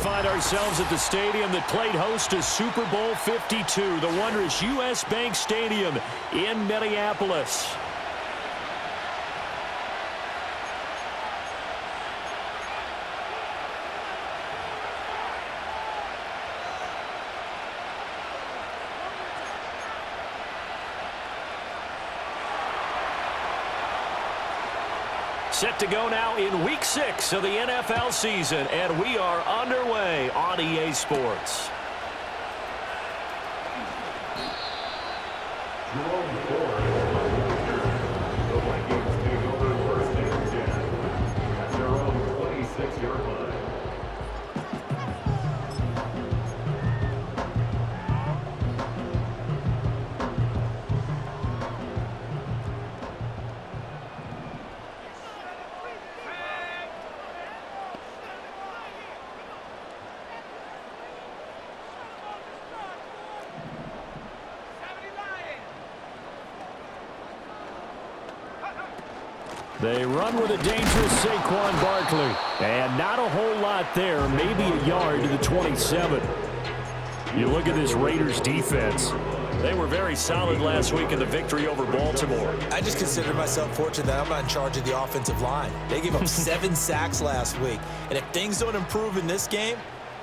find ourselves at the stadium that played host to Super Bowl 52, the wondrous U.S. Bank Stadium in Minneapolis. Set to go now in Week 6 of the NFL season, and we are underway on EA Sports. The Vikings take over first and 10 at their own 26-yard line. They run with a dangerous Saquon Barkley. And not a whole lot there, maybe a yard to the 27. You look at this Raiders defense. They were very solid last week in the victory over Baltimore. I just consider myself fortunate that I'm not in charge of the offensive line. They gave up 7 sacks last week. And if things don't improve in this game,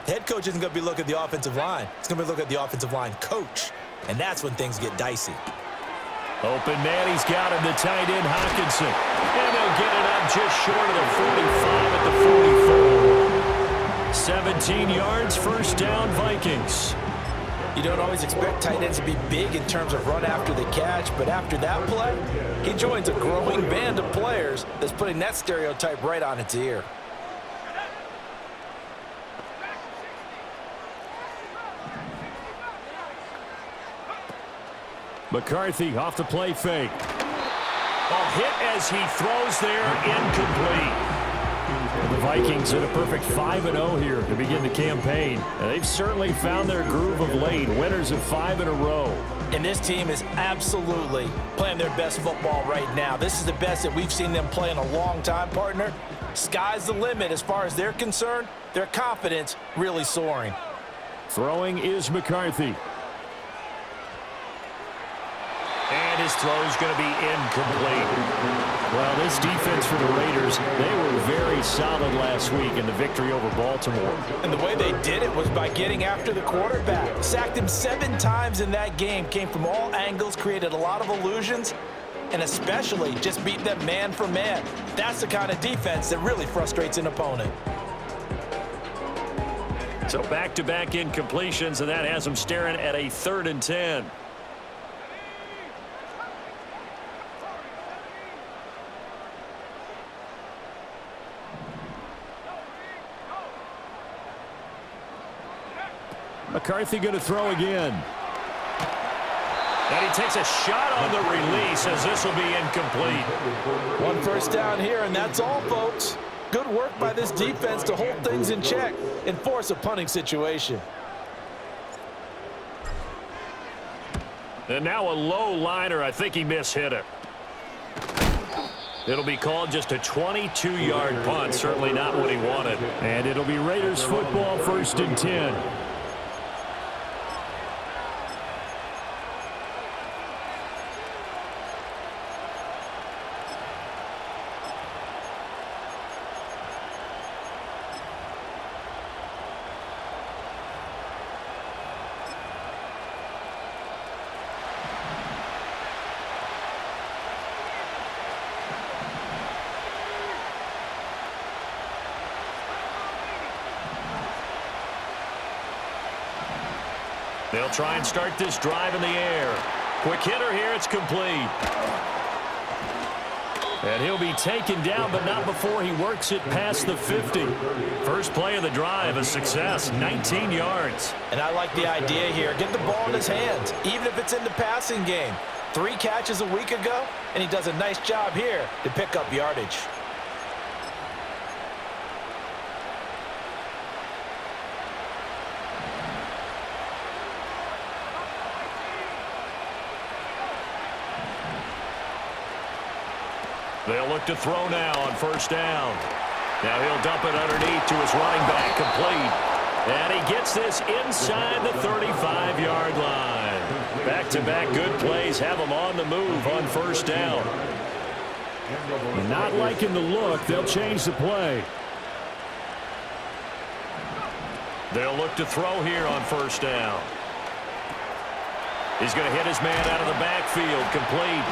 the head coach isn't going to be looking at the offensive line. He's going to be looking at the offensive line coach. And that's when things get dicey. Open man, he's got him, the tight end Hockenson. And they'll get it up just short of the 45 at the 44. 17 yards, first down, Vikings. You don't always expect tight ends to be big in terms of run after the catch, but after that play, he joins a growing band of players that's putting that stereotype right on its ear. McCarthy off the play fake. Ball hit as he throws there, incomplete. The Vikings in a perfect 5-0 here to begin the campaign. And they've certainly found their groove of late, winners of 5 in a row. And this team is absolutely playing their best football right now. This is the best that we've seen them play in a long time, partner. Sky's the limit as far as they're concerned. Their confidence really soaring. Throwing is McCarthy. And his throw is going to be incomplete. Well, this defense for the Raiders, they were very solid last week in the victory over Baltimore. And the way they did it was by getting after the quarterback. Sacked him 7 times in that game. Came from all angles, created a lot of illusions, and especially just beat them man for man. That's the kind of defense that really frustrates an opponent. So back-to-back incompletions, and that has them staring at a 3rd and 10. McCarthy going to throw again. And he takes a shot on the release as this will be incomplete. 1 first down here, and that's all, folks. Good work by this defense to hold things in check and force a punting situation. And now a low liner. I think he mishit it. It'll be called just a 22-yard punt. Certainly not what he wanted. And it'll be Raiders football, 1st and 10. They'll try and start this drive in the air. Quick hitter here, it's complete. And he'll be taken down, but not before he works it past the 50. First play of the drive, a success, 19 yards. And I like the idea here. Get the ball in his hands, even if it's in the passing game. 3 catches a week ago, and he does a nice job here to pick up yardage. They'll look to throw now on 1st down. Now he'll dump it underneath to his running back, complete. And he gets this inside the 35-yard line. Back-to-back good plays have them on the move on first down. Not liking the look. They'll change the play. They'll look to throw here on first down. He's going to hit his man out of the backfield, complete.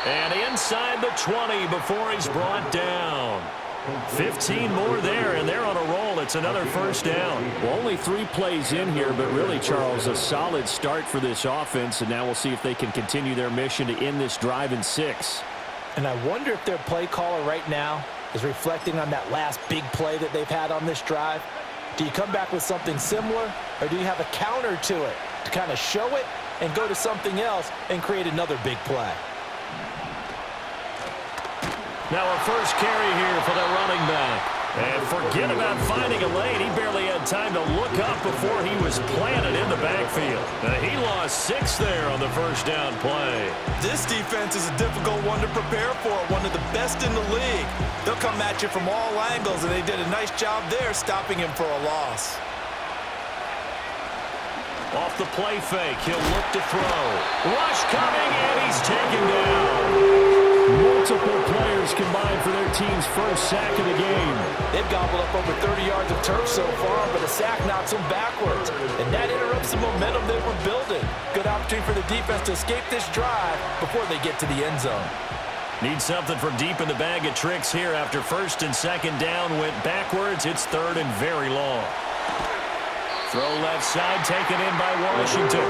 And inside the 20 before he's brought down. 15 more there, and they're on a roll. It's another first down. Well, only 3 plays in here, but really, Charles, a solid start for this offense, and now we'll see if they can continue their mission to end this drive in 6. And I wonder if their play caller right now is reflecting on that last big play that they've had on this drive. Do you come back with something similar, or do you have a counter to it to kind of show it and go to something else and create another big play? Now a first carry here for the running back. And forget about finding a lane. He barely had time to look up before he was planted in the backfield. He lost 6 there on the first down play. This defense is a difficult one to prepare for, one of the best in the league. They'll come at you from all angles, and they did a nice job there stopping him for a loss. Off the play fake, he'll look to throw. Rush coming, and he's taken down. Multiple players combined for their team's first sack of the game. They've gobbled up over 30 yards of turf so far, but a sack knocks them backwards. And that interrupts the momentum they were building. Good opportunity for the defense to escape this drive before they get to the end zone. Need something from deep in the bag of tricks here after first and second down went backwards. It's third and very long. Throw left side taken in by Washington.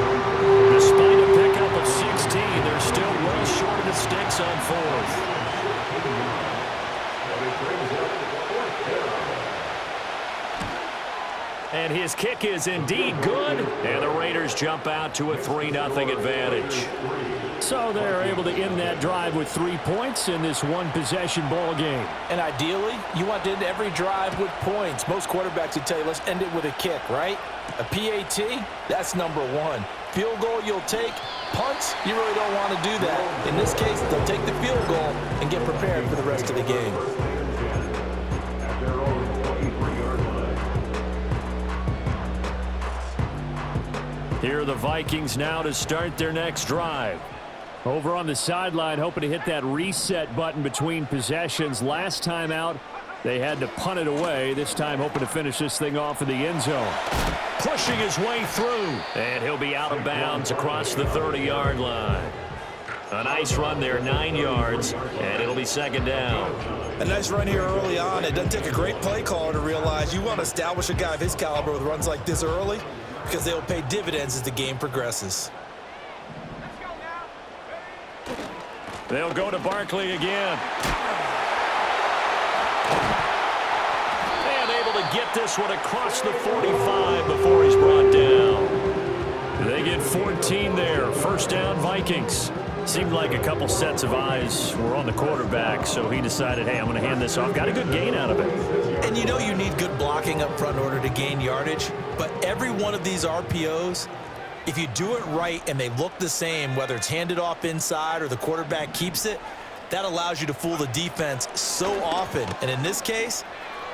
Despite a pickup of 16, they're still well short of the sticks on fourth. And his kick is indeed good. And the Raiders jump out to a 3-0 advantage. So they're able to end that drive with 3 points in this one-possession ball game. And ideally, you want to end every drive with points. Most quarterbacks would tell you, let's end it with a kick, right? A PAT, that's number 1. Field goal you'll take. Punts, you really don't want to do that. In this case, they'll take the field goal and get prepared for the rest of the game. Here are the Vikings now to start their next drive. Over on the sideline, hoping to hit that reset button between possessions. Last time out, they had to punt it away. This time, hoping to finish this thing off in the end zone. Pushing his way through. And he'll be out of bounds across the 30-yard line. A nice run there, 9 yards, and it'll be second down. A nice run here early on. It doesn't take a great play caller to realize you want to establish a guy of his caliber with runs like this early, because they'll pay dividends as the game progresses. They'll go to Barkley again. And able to get this one across the 45 before he's brought down. They get 14 there. First down, Vikings. Seemed like a couple sets of eyes were on the quarterback, so he decided, hey, I'm going to hand this off. Got a good gain out of it. And you know you need good blocking up front in order to gain yardage, but every one of these RPOs, if you do it right and they look the same, whether it's handed off inside or the quarterback keeps it, that allows you to fool the defense so often. And in this case,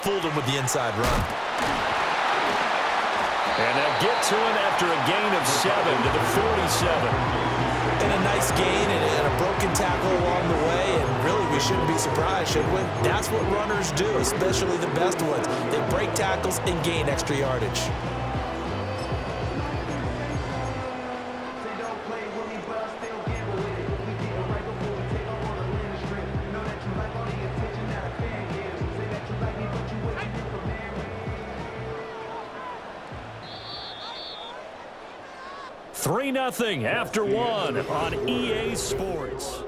fooled him with the inside run. And they'll get to him after a gain of 7 to the 47. And a nice gain and a broken tackle along the way, and really we shouldn't be surprised, should we? That's what runners do, especially the best ones. They break tackles and gain extra yardage. Three 0 after one on EA Sports.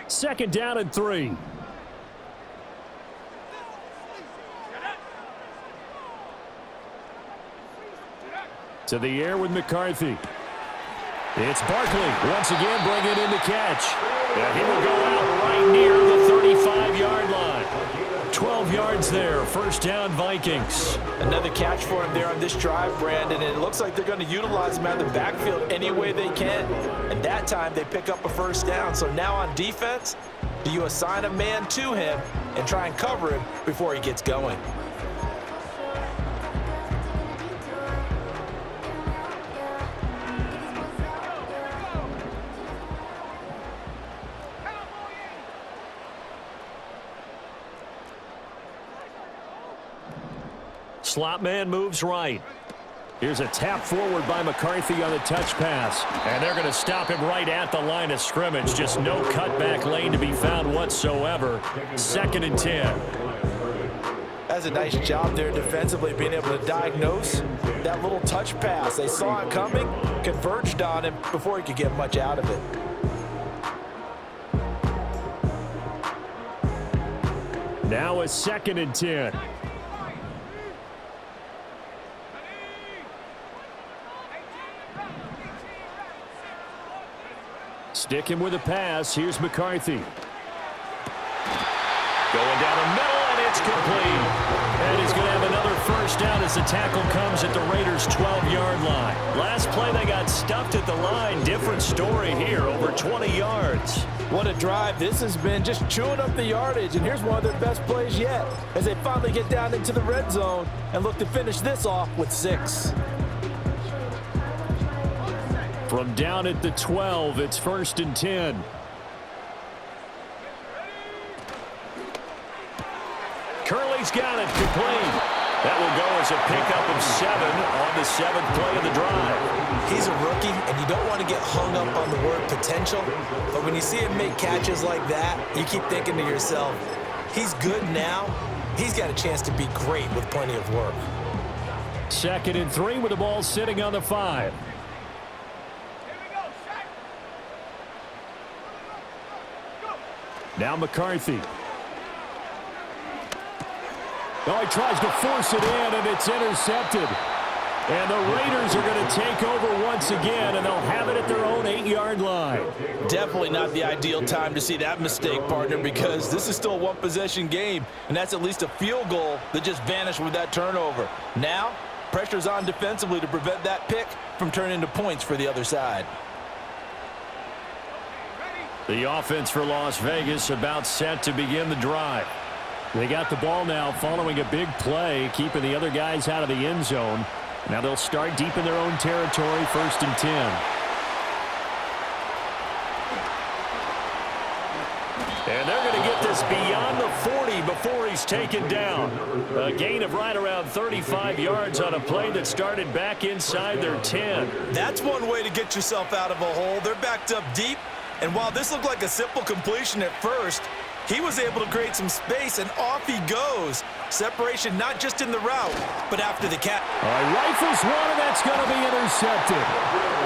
Second down and 3. To the air with McCarthy. It's Barkley once again bringing in the catch. And he will go out right near the 35-yard line. 12 12 yards there. First down, Vikings. Another catch for him there on this drive, Brandon, and it looks like they're going to utilize him out of the backfield any way they can. And that time, they pick up a first down. So now on defense, do you assign a man to him and try and cover him before he gets going? Slot man moves right. Here's a tap forward by McCarthy on the touch pass. And they're going to stop him right at the line of scrimmage. Just no cutback lane to be found whatsoever. 2nd and 10. That's a nice job there defensively, being able to diagnose that little touch pass. They saw it coming, converged on him before he could get much out of it. Now a 2nd and 10. Stick him with a pass. Here's McCarthy. Going down the middle, and it's complete. And he's going to have another first down as the tackle comes at the Raiders' 12-yard line. Last play, they got stuffed at the line. Different story here, over 20 yards. What a drive this has been, just chewing up the yardage. And here's one of their best plays yet as they finally get down into the red zone and look to finish this off with 6. From down at the 12, it's 1st and 10. Curley's got it, complete. That will go as a pickup of 7 on the 7th play of the drive. He's a rookie, and you don't want to get hung up on the word potential. But when you see him make catches like that, you keep thinking to yourself, he's good now. He's got a chance to be great with plenty of work. 2nd and 3 with the ball sitting on the 5. Now McCarthy. Oh, he tries to force it in, and it's intercepted. And the Raiders are going to take over once again, and they'll have it at their own 8-yard line. Definitely not the ideal time to see that mistake, partner, because this is still a one-possession game, and that's at least a field goal that just vanished with that turnover. Now, pressure's on defensively to prevent that pick from turning into points for the other side. The offense for Las Vegas about set to begin the drive. They got the ball now following a big play, keeping the other guys out of the end zone. Now they'll start deep in their own territory, 1st and 10. And they're going to get this beyond the 40 before he's taken down. A gain of right around 35 yards on a play that started back inside their 10. That's one way to get yourself out of a hole. They're backed up deep. And while this looked like a simple completion at first, he was able to create some space, and off he goes. Separation not just in the route, but after the catch. All right, rifles one, and that's going to be intercepted.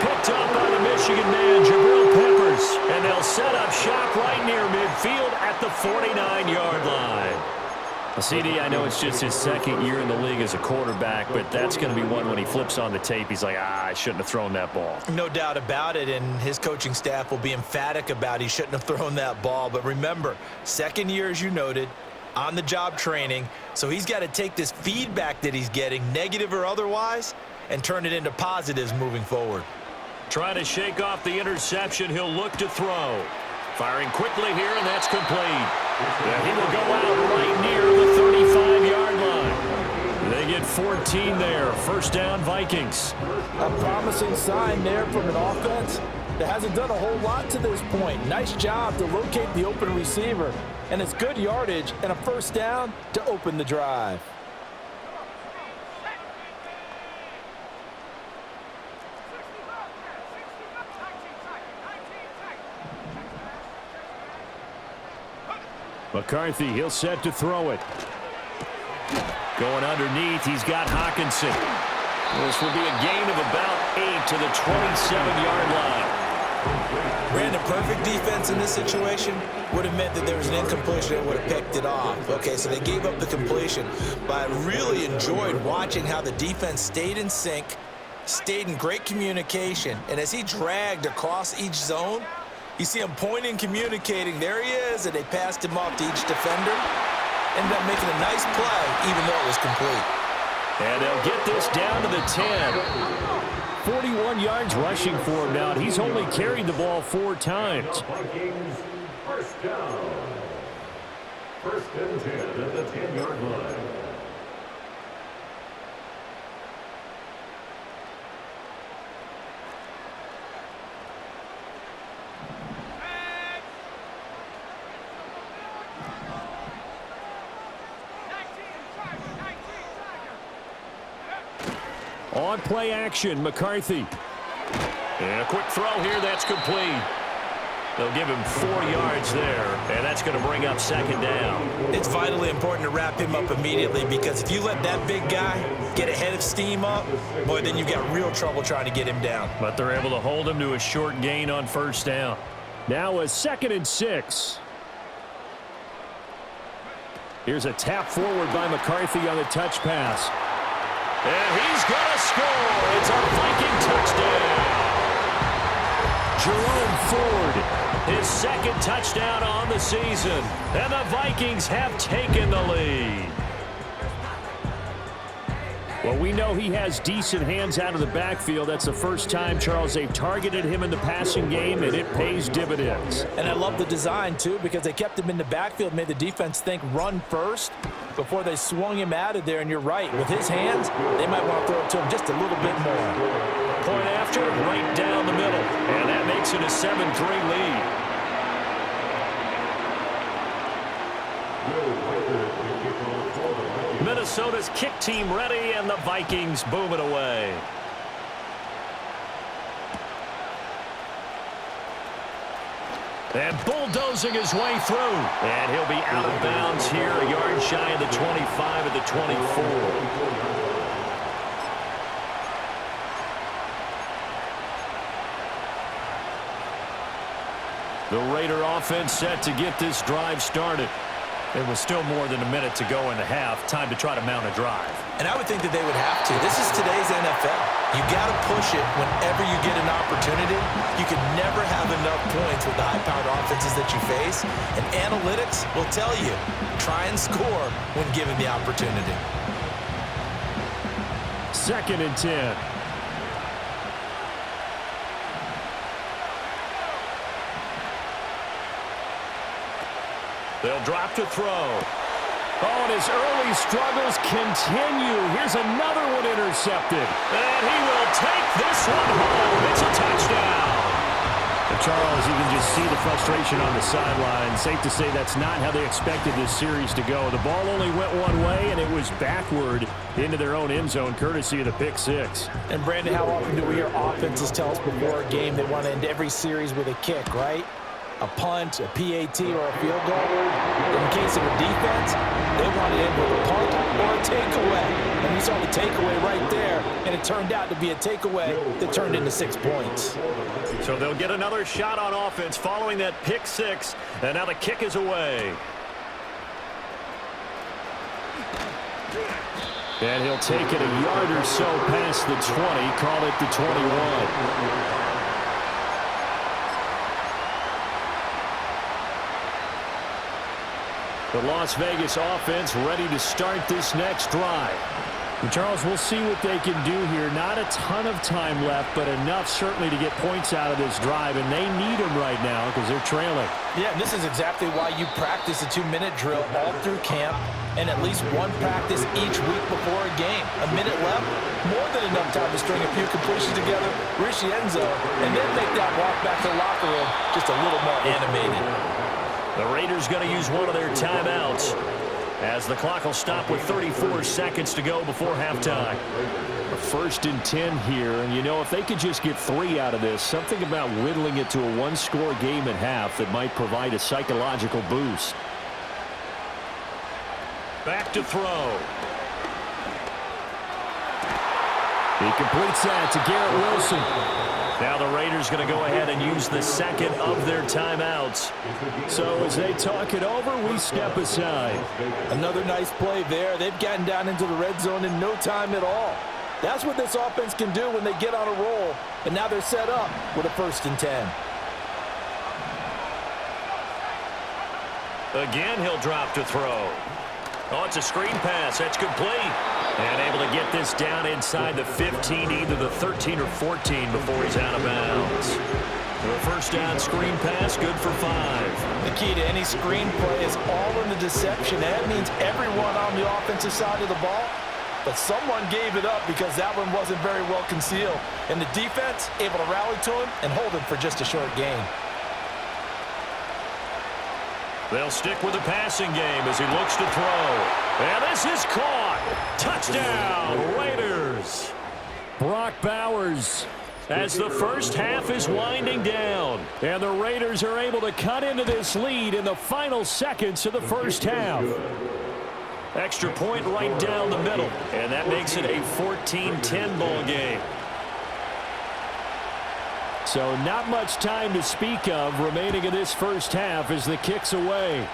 Picked up by the Michigan man, Jabril Peppers. And they'll set up shop right near midfield at the 49-yard line. CD, I know it's just his 2nd year in the league as a quarterback, but that's going to be one when he flips on the tape. He's like, I shouldn't have thrown that ball. No doubt about it, and his coaching staff will be emphatic about he shouldn't have thrown that ball. But remember, 2nd year, as you noted, on-the-job training, so he's got to take this feedback that he's getting, negative or otherwise, and turn it into positives moving forward. Trying to shake off the interception, he'll look to throw. Firing quickly here, and that's complete. And he will go out right near the 35-yard line. They get 14 there. First down, Vikings. A promising sign there from an offense that hasn't done a whole lot to this point. Nice job to locate the open receiver. And it's good yardage and a first down to open the drive. McCarthy, he'll set to throw it. Going underneath, he's got Hawkinson. This will be a gain of about 8 to the 27-yard line. Brandon, perfect defense in this situation would have meant that there was an incompletion and would have picked it off. Okay, so they gave up the completion, but I really enjoyed watching how the defense stayed in sync, stayed in great communication, and as he dragged across each zone, you see him pointing, communicating. There he is, and they passed him off to each defender. ended up making a nice play, even though it was complete. And they'll get this down to the 10. 41 yards rushing for him now, and he's only carried the ball 4 times. Vikings, first down. First and 10 at the 10-yard line. On play action, McCarthy. And a quick throw here, that's complete. They'll give him 4 yards there, and that's going to bring up second down. It's vitally important to wrap him up immediately, because if you let that big guy get a head of steam up, boy, then you've got real trouble trying to get him down. But they're able to hold him to a short gain on first down. Now a 2nd and 6. Here's a tap forward by McCarthy on the touch pass. And he's going to score. It's a Viking touchdown. Jerome Ford, his 2nd touchdown on the season. And the Vikings have taken the lead. Well, we know he has decent hands out of the backfield. That's the first time, Charles, they've targeted him in the passing game, and it pays dividends. And I love the design, too, because they kept him in the backfield, made the defense think run first before they swung him out of there. And you're right, with his hands, they might want to throw it to him just a little bit more. Point after, right down the middle. And that makes it a 7-3 lead. Minnesota's kick team ready, and the Vikings boom it away. And bulldozing his way through. And he'll be out of bounds here, a yard shy of the 25 at the 24. The Raider offense set to get this drive started. It was still more than a minute to go in the half. Time to try to mount a drive. And I would think that they would have to. This is today's NFL. You got to push it whenever you get an opportunity. You can never have enough points with the high-powered offenses that you face. And analytics will tell you, try and score when given the opportunity. 2nd and 10. They'll drop to throw. Oh, and his early struggles continue. Here's another one intercepted. And he will take this one home. It's a touchdown. And Charles, you can just see the frustration on the sideline. Safe to say that's not how they expected this series to go. The ball only went one way, and it was backward into their own end zone, courtesy of the pick six. And, Brandon, how often do we hear offenses tell us before a game they want to end every series with a kick, right? A punt, a PAT, or a field goal. In case of a defense, they want to end with a punt or a takeaway. And we saw the takeaway right there, and it turned out to be a takeaway that turned into 6 points. So they'll get another shot on offense following that pick six, and now the kick is away. And he'll take it a yard or so past the 20, call it the 21. The Las Vegas offense ready to start this next drive. And Charles, we'll see what they can do here. Not a ton of time left, but enough certainly to get points out of this drive, and they need them right now because they're trailing. Yeah, and this is exactly why you practice a 2-minute drill all through camp and at least one practice each week before a game. A minute left, more than enough time to string a few completions together, reach the end zone, and then make that walk back to the locker room just a little more animated. The Raiders going to use one of their timeouts as the clock will stop with 34 seconds to go before halftime. A 1st and 10 here, and you know, if they could just get 3 out of this, something about whittling it to a one-score game at half that might provide a psychological boost. Back to throw. He completes that to Garrett Wilson. Now the Raiders going to go ahead and use the second of their timeouts. So as they talk it over, we step aside. Another nice play there. They've gotten down into the red zone in no time at all. That's what this offense can do when they get on a roll. And now they're set up with a 1st and 10. Again, he'll drop to throw. Oh, it's a screen pass. That's complete. And able to get this down inside the 15, either the 13 or 14 before he's out of bounds. The first down screen pass, good for 5. The key to any screen play is all in the deception. That means everyone on the offensive side of the ball, but someone gave it up because that one wasn't very well concealed. And the defense able to rally to him and hold him for just a short gain. They'll stick with the passing game as he looks to throw. And this is caught. Touchdown, Raiders. Brock Bowers as the first half is winding down. And the Raiders are able to cut into this lead in the final seconds of the first half. Extra point right down the middle. And that makes it a 14-10 ball game. So not much time to speak of remaining in this first half as the kick's away.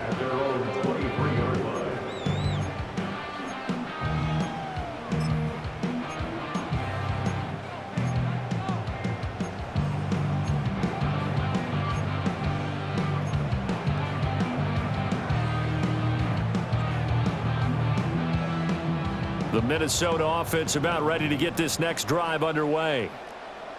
At their own 23-yard line. The Minnesota offense about ready to get this next drive underway.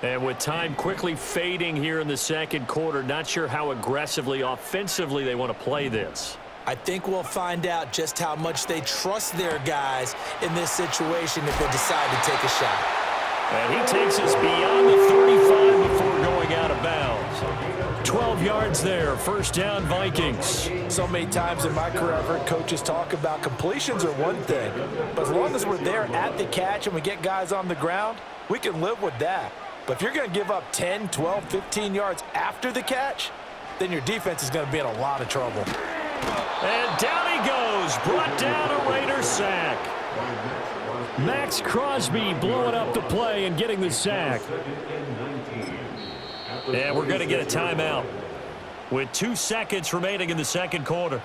And with time quickly fading here in the second quarter, not sure how aggressively, offensively they want to play this. I think we'll find out just how much they trust their guys in this situation if they decide to take a shot. And he takes us beyond the 35 before going out of bounds. 12 yards there, first down Vikings. So many times in my career I've heard coaches talk about completions are one thing, but as long as we're there at the catch and we get guys on the ground, we can live with that. But if you're going to give up 10, 12, 15 yards after the catch, then your defense is going to be in a lot of trouble. And down he goes, brought down a Raider sack. Max Crosby blowing up the play and getting the sack. And we're going to get a timeout with 2 seconds remaining in the second quarter.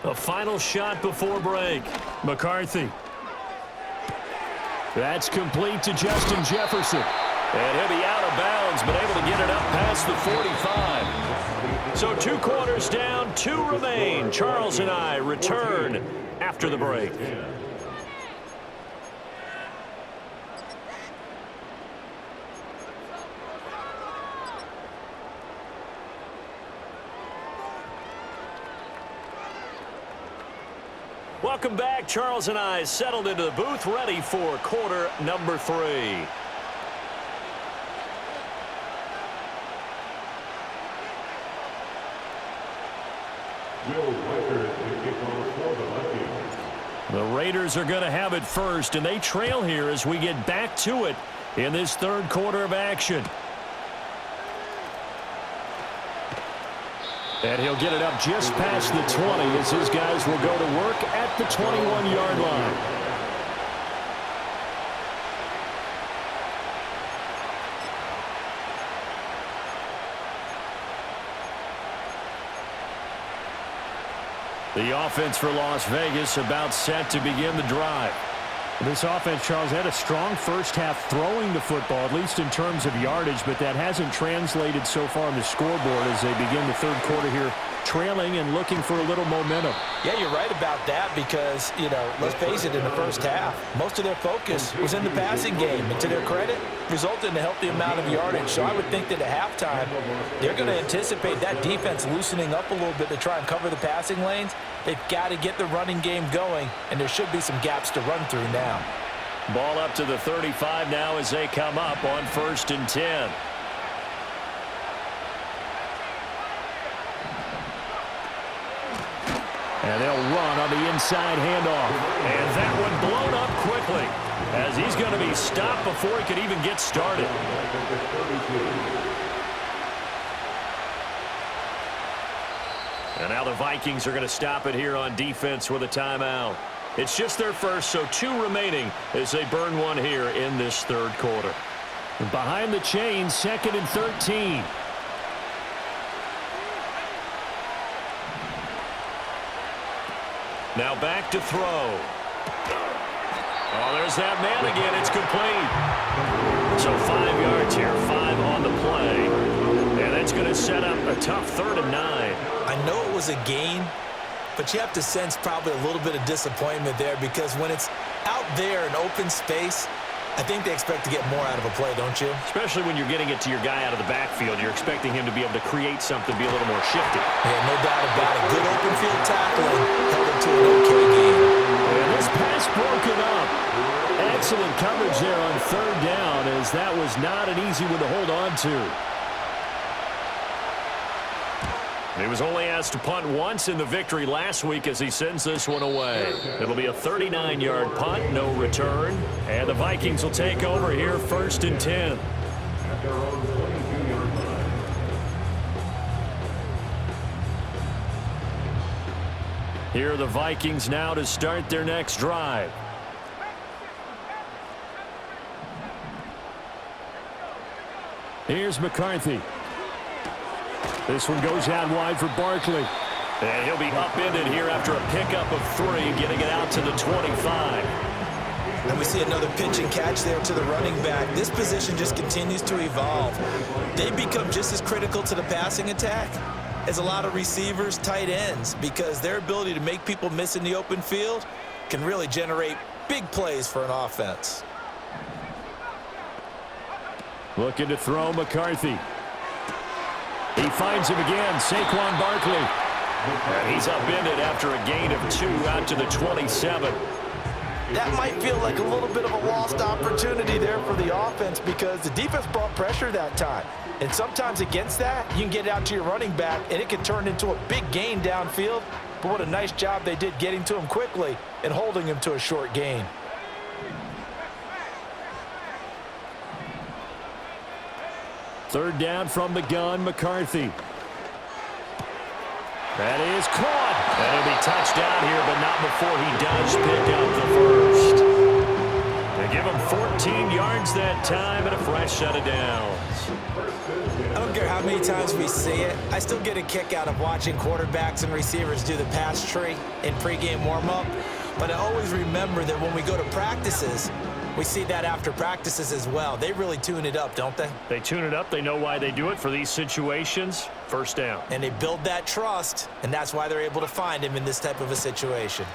A final shot before break. McCarthy. That's complete to Justin Jefferson. And he'll be out of bounds, but able to get it up past the 45. So 2 quarters down, 2 remain. Charles and I return after the break. Welcome back. Charles and I settled into the booth, ready for quarter number 3. The Raiders are going to have it first, and they trail here as we get back to it in this third quarter of action. And he'll get it up just past the 20 as his guys will go to work at the 21-yard line. The offense for Las Vegas about set to begin the drive. This offense, Charles, had a strong first half throwing the football, at least in terms of yardage, but that hasn't translated so far on the scoreboard as they begin the third quarter here, trailing and looking for a little momentum. Yeah, you're right about that because, let's face it, in the first half, most of their focus was in the passing game. And to their credit, resulted in a healthy amount of yardage. So I would think that at halftime, they're going to anticipate that defense loosening up a little bit to try and cover the passing lanes. They've got to get the running game going, and there should be some gaps to run through now. Ball up to the 35 now as they come up on 1st and 10. And they'll run on the inside handoff. And that one blown up quickly as he's going to be stopped before he could even get started. And now the Vikings are going to stop it here on defense with a timeout. It's just their first, so 2 remaining as they burn one here in this third quarter. And behind the chains, 2nd and 13. Now back to throw. Oh, there's that man again. It's complete. So 5 yards here, 5 on the play. And that's going to set up a tough 3rd and 9. I know it was a gain, but you have to sense probably a little bit of disappointment there because when it's out there in open space, I think they expect to get more out of a play, don't you? Especially when you're getting it to your guy out of the backfield. You're expecting him to be able to create something, be a little more shifty. Yeah, no doubt about it. Good open field tackling held it to an okay game. And this pass broken up. Excellent coverage there on 3rd down as that was not an easy one to hold on to. He was only asked to punt once in the victory last week as he sends this one away. It'll be a 39-yard punt, no return. And the Vikings will take over here 1st and 10. At their own 22-yard line. Here are the Vikings now to start their next drive. Here's McCarthy. This one goes out wide for Barkley. And he'll be upended here after a pickup of 3, getting it out to the 25. And we see another pitch and catch there to the running back. This position just continues to evolve. They become just as critical to the passing attack as a lot of receivers, tight ends, because their ability to make people miss in the open field can really generate big plays for an offense. Looking to throw McCarthy. He finds him again, Saquon Barkley. And he's upended after a gain of 2 out to the 27. That might feel like a little bit of a lost opportunity there for the offense because the defense brought pressure that time. And sometimes against that, you can get out to your running back, and it can turn into a big gain downfield. But what a nice job they did getting to him quickly and holding him to a short gain. Third down from the gun, McCarthy. That is caught. And he'll be touchdown here, but not before he does pick up the first. They give him 14 yards that time and a fresh set of downs. I don't care how many times we see it. I still get a kick out of watching quarterbacks and receivers do the pass tree in pregame warm-up. But I always remember that when we go to practices, we see that after practices as well. They really tune it up, don't they? They tune it up. They know why they do it for these situations. First down. And they build that trust, and that's why they're able to find him in this type of a situation.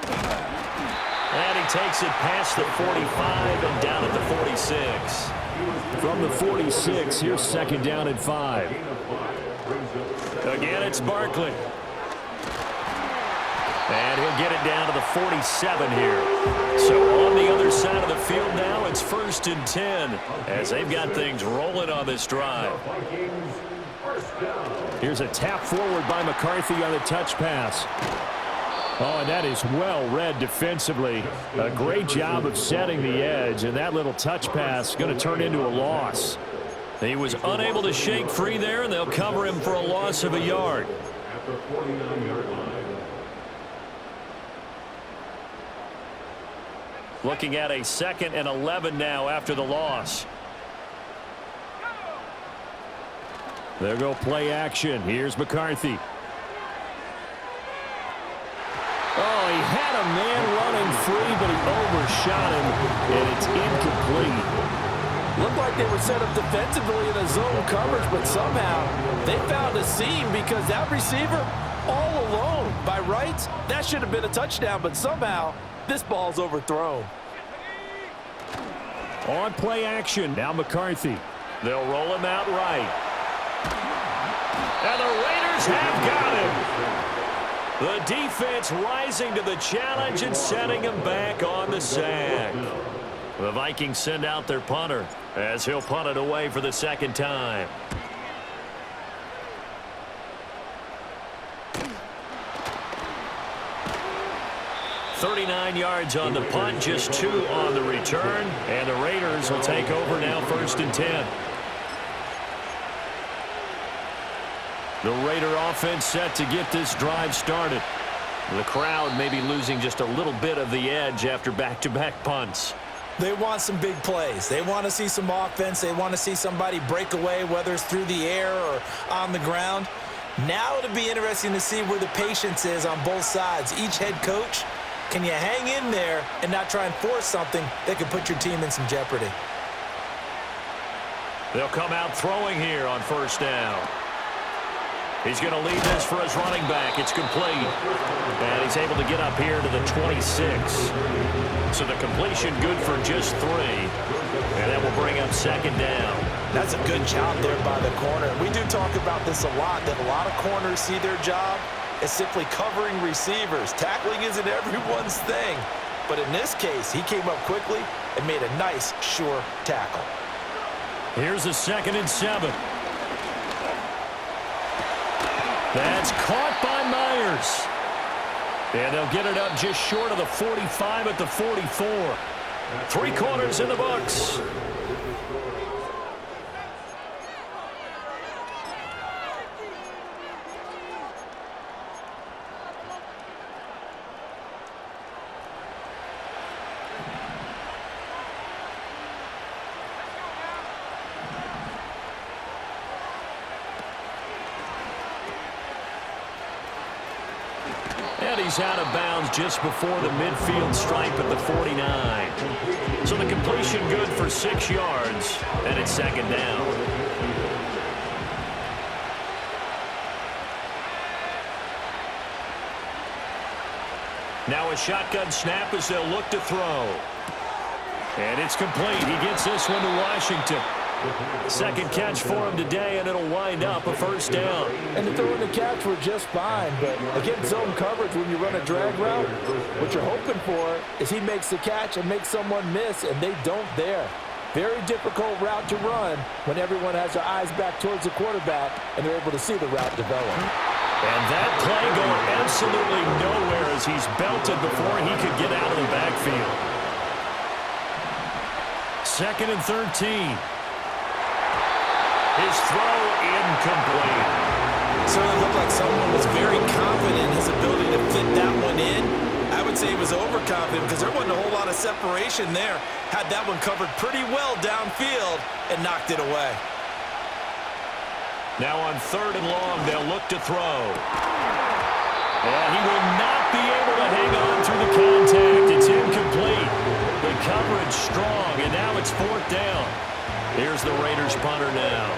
And he takes it past the 45 and down at the 46. From the 46, here's 2nd down and 5. Again, it's Barkley. And he'll get it down to the 47 here. So on the other side of the field now, it's 1st and 10 as they've got things rolling on this drive. Here's a tap forward by McCarthy on the touch pass. Oh, and that is well read defensively. A great job of setting the edge, and that little touch pass is going to turn into a loss. He was unable to shake free there, and they'll cover him for a loss of a yard. At the 49-yard line. Looking at a 2nd and 11 now after the loss. There go play action. Here's McCarthy. Oh, he had a man running free, but he overshot him, and it's incomplete. Looked like they were set up defensively in a zone coverage, but somehow they found a seam because that receiver all alone. By rights, that should have been a touchdown, but somehow this ball's overthrown. On play action, now McCarthy. They'll roll him out right. And the Raiders have got him. The defense rising to the challenge and setting him back on the sack. The Vikings send out their punter as he'll punt it away for the 2nd time. 39 yards on the punt, just 2 on the return. And the Raiders will take over now, 1st and 10. The Raider offense set to get this drive started. The crowd may be losing just a little bit of the edge after back-to-back punts. They want some big plays. They want to see some offense. They want to see somebody break away, whether it's through the air or on the ground. Now it'll be interesting to see where the patience is on both sides. Each head coach, can you hang in there and not try and force something that could put your team in some jeopardy? They'll come out throwing here on 1st down. He's going to lead this for his running back. It's complete. And he's able to get up here to the 26. So the completion good for just 3. And that will bring up 2nd down. That's a good job there by the corner. We do talk about this a lot, that a lot of corners see their job as simply covering receivers. Tackling isn't everyone's thing. But in this case, he came up quickly and made a nice, sure tackle. Here's a 2nd and 7. That's caught by Myers. And they'll get it up just short of the 45 at the 44. 3 quarters in the books. And he's out of bounds just before the midfield stripe at the 49. So the completion good for 6 yards, and it's 2nd down. Now a shotgun snap as they'll look to throw. And it's complete. He gets this one to Washington. 2nd catch for him today, and it'll wind up a 1st down. And the throw and the catch were just fine, but against zone coverage when you run a drag route, what you're hoping for is he makes the catch and makes someone miss, and they don't there. Very difficult route to run when everyone has their eyes back towards the quarterback and they're able to see the route develop. And that play going absolutely nowhere as he's belted before he could get out of the backfield. 2nd and 13. His throw incomplete. Certainly looked like someone was very confident in his ability to fit that one in. I would say he was overconfident because there wasn't a whole lot of separation there. Had that one covered pretty well downfield and knocked it away. Now on 3rd and long, they'll look to throw. And he will not be able to hang on through the contact. It's incomplete. The coverage strong, and now it's 4th down. Here's the Raiders punter now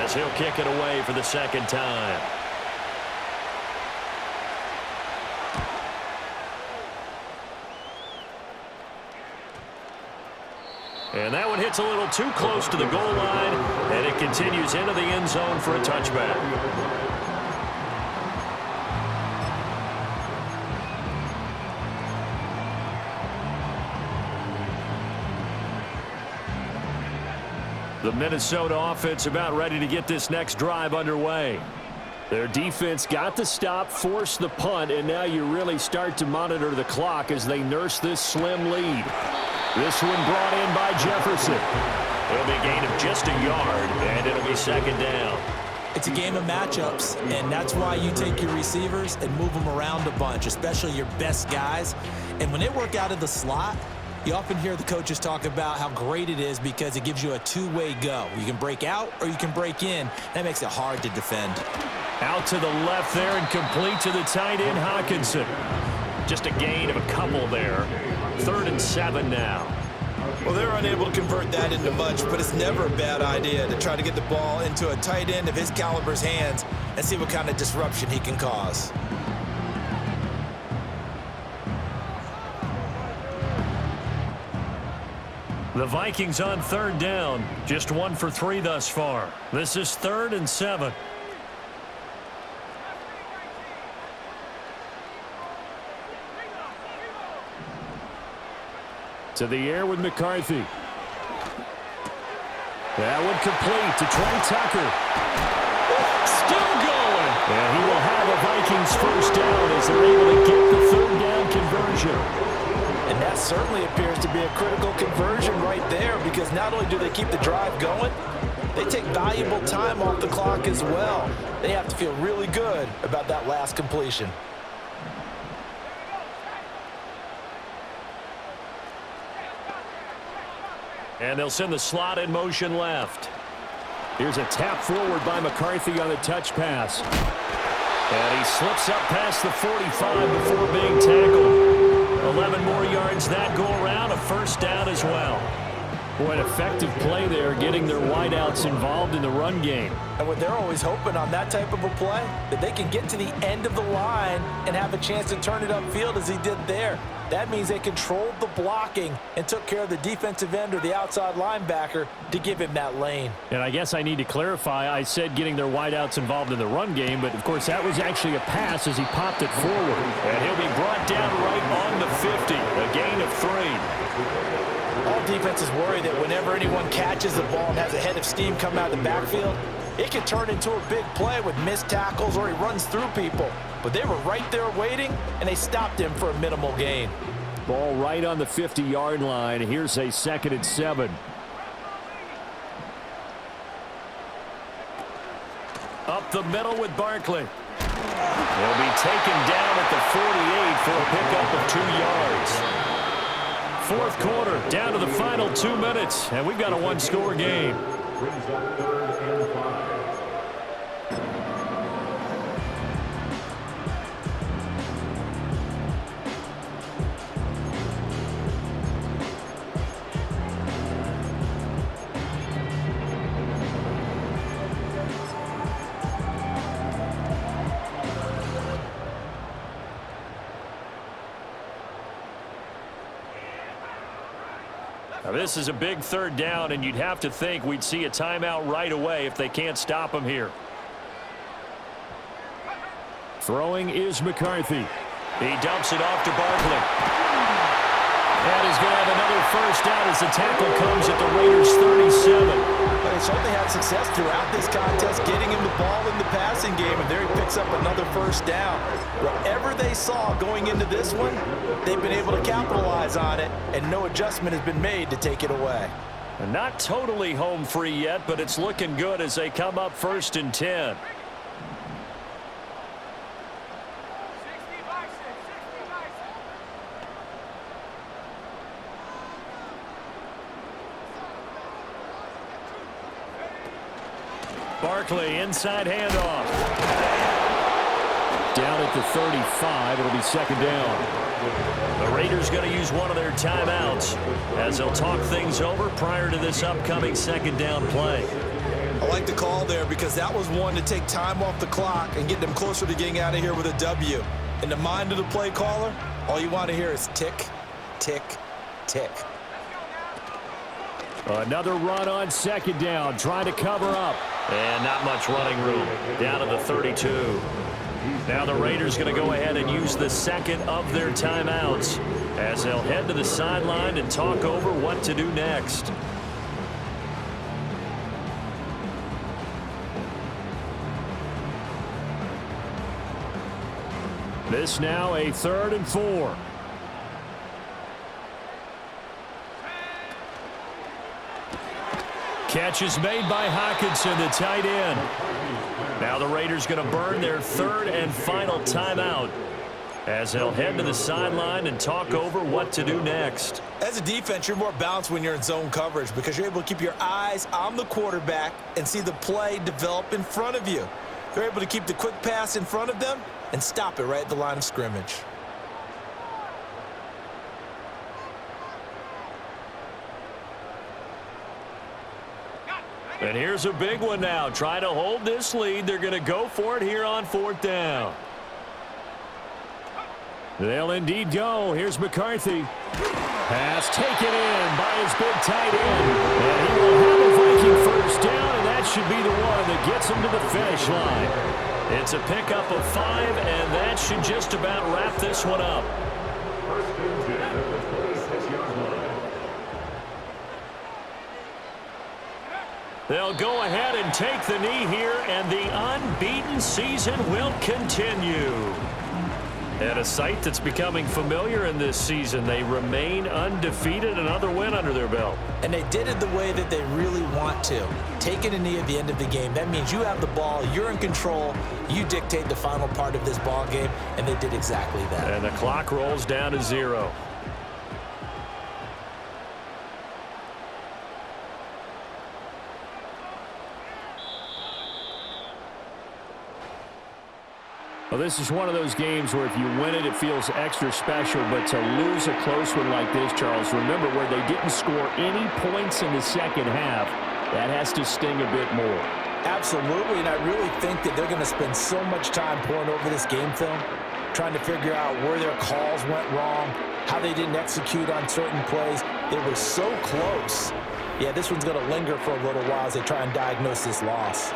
as he'll kick it away for the 2nd time. And that one hits a little too close to the goal line, and it continues into the end zone for a touchback. The Minnesota offense about ready to get this next drive underway. Their defense got the stop, forced the punt, and now you really start to monitor the clock as they nurse this slim lead. This one brought in by Jefferson. It'll be a gain of just a yard, and it'll be 2nd down. It's a game of matchups, and that's why you take your receivers and move them around a bunch, especially your best guys. And when they work out of the slot, you often hear the coaches talk about how great it is because it gives you a two-way go. You can break out or you can break in. That makes it hard to defend. Out to the left there and complete to the tight end, Hawkinson. Just a gain of a couple there. 3rd and 7 now. Well, they're unable to convert that into much, but it's never a bad idea to try to get the ball into a tight end of his caliber's hands and see what kind of disruption he can cause. The Vikings on 3rd down. Just 1 for 3 thus far. This is 3rd and 7. To the air with McCarthy. That one complete to Trey Tucker. Still going. And he will have a Vikings 1st down as they're able to get the 3rd down conversion. That certainly appears to be a critical conversion right there, because not only do they keep the drive going, they take valuable time off the clock as well. They have to feel really good about that last completion. And they'll send the slot in motion left. Here's a tap forward by McCarthy on the touch pass. And he slips up past the 45 before being tackled. 11 more yards that go around, a first down as well. Boy, an effective play there, getting their wideouts involved in the run game. And what they're always hoping on that type of a play, that they can get to the end of the line and have a chance to turn it upfield as he did there. That means they controlled the blocking and took care of the defensive end or the outside linebacker to give him that lane. And I guess I need to clarify, I said getting their wideouts involved in the run game, but of course that was actually a pass as he popped it forward. And he'll be brought down right on the 50, a gain of 3. All defenses worry that whenever anyone catches the ball and has a head of steam come out of the backfield, it can turn into a big play with missed tackles or he runs through people. But they were right there waiting, and they stopped him for a minimal gain. Ball right on the 50-yard line. Here's a 2nd and 7. Up the middle with Barkley. He'll be taken down at the 48 for a pickup of 2 yards. Fourth quarter, down to the final 2 minutes, and we've got a one-score game. Brings up 3rd and 5. Now this is a big 3rd down, and you'd have to think we'd see a timeout right away if they can't stop him here. Throwing is McCarthy. He dumps it off to Barkley. And he's going to have another first down as the tackle comes at the Raiders' 37. But they certainly had success throughout this contest getting him the ball in the passing game, and there he picks up another first down. Whatever they saw going into this one, they've been able to capitalize on it, and no adjustment has been made to take it away. And not totally home free yet, but it's looking good as they come up 1st and 10. Barkley, inside handoff. Down at the 35, it'll be 2nd down. The Raiders going to use one of their timeouts as they'll talk things over prior to this upcoming 2nd down play. I like the call there because that was one to take time off the clock and get them closer to getting out of here with a W. In the mind of the play caller, all you want to hear is tick, tick, tick. Another run on 2nd down, trying to cover up. And not much running room. Down to the 32. Now the Raiders going to go ahead and use the 2nd of their timeouts as they'll head to the sideline and talk over what to do next. This now a 3rd and 4. Catch is made by Hockenson, the tight end. Now the Raiders going to burn their 3rd and final timeout as they'll head to the sideline and talk over what to do next. As a defense, you're more balanced when you're in zone coverage because you're able to keep your eyes on the quarterback and see the play develop in front of you. They're able to keep the quick pass in front of them and stop it right at the line of scrimmage. And here's a big one now. Trying to hold this lead. They're going to go for it here on 4th down. They'll indeed go. Here's McCarthy. Pass taken in by his big tight end. And he will have a Viking first down, and that should be the one that gets him to the finish line. It's a pickup of 5, and that should just about wrap this one up. First and 10 at the 26-yard line. They'll go ahead and take the knee here, and the unbeaten season will continue. And a sight that's becoming familiar in this season. They remain undefeated, another win under their belt. And they did it the way that they really want to. Taking a knee at the end of the game. That means you have the ball, you're in control, you dictate the final part of this ball game, and they did exactly that. And the clock rolls down to 0. Well, this is one of those games where if you win it, it feels extra special. But to lose a close one like this, Charles, remember where they didn't score any points in the second half, that has to sting a bit more. Absolutely, and I really think that they're going to spend so much time pouring over this game film, trying to figure out where their calls went wrong, how they didn't execute on certain plays. They were so close. Yeah, this one's going to linger for a little while as they try and diagnose this loss.